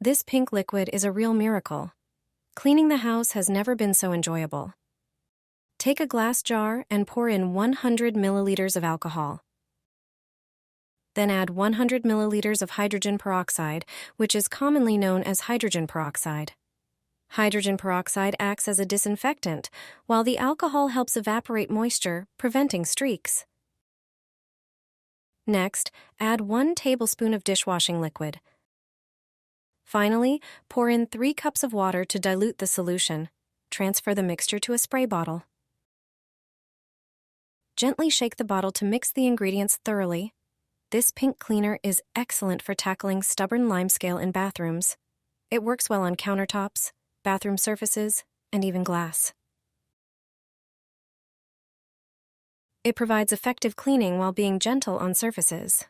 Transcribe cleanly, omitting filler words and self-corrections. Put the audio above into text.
This pink liquid is a real miracle. Cleaning the house has never been so enjoyable. Take a glass jar and pour in 100 milliliters of alcohol. Then add 100 milliliters of hydrogen peroxide, which is commonly known as hydrogen peroxide. Hydrogen peroxide acts as a disinfectant, while the alcohol helps evaporate moisture, preventing streaks. Next, add 1 tablespoon of dishwashing liquid. Finally, pour in 3 cups of water to dilute the solution. Transfer the mixture to a spray bottle. Gently shake the bottle to mix the ingredients thoroughly. This pink cleaner is excellent for tackling stubborn limescale in bathrooms. It works well on countertops, bathroom surfaces, and even glass. It provides effective cleaning while being gentle on surfaces.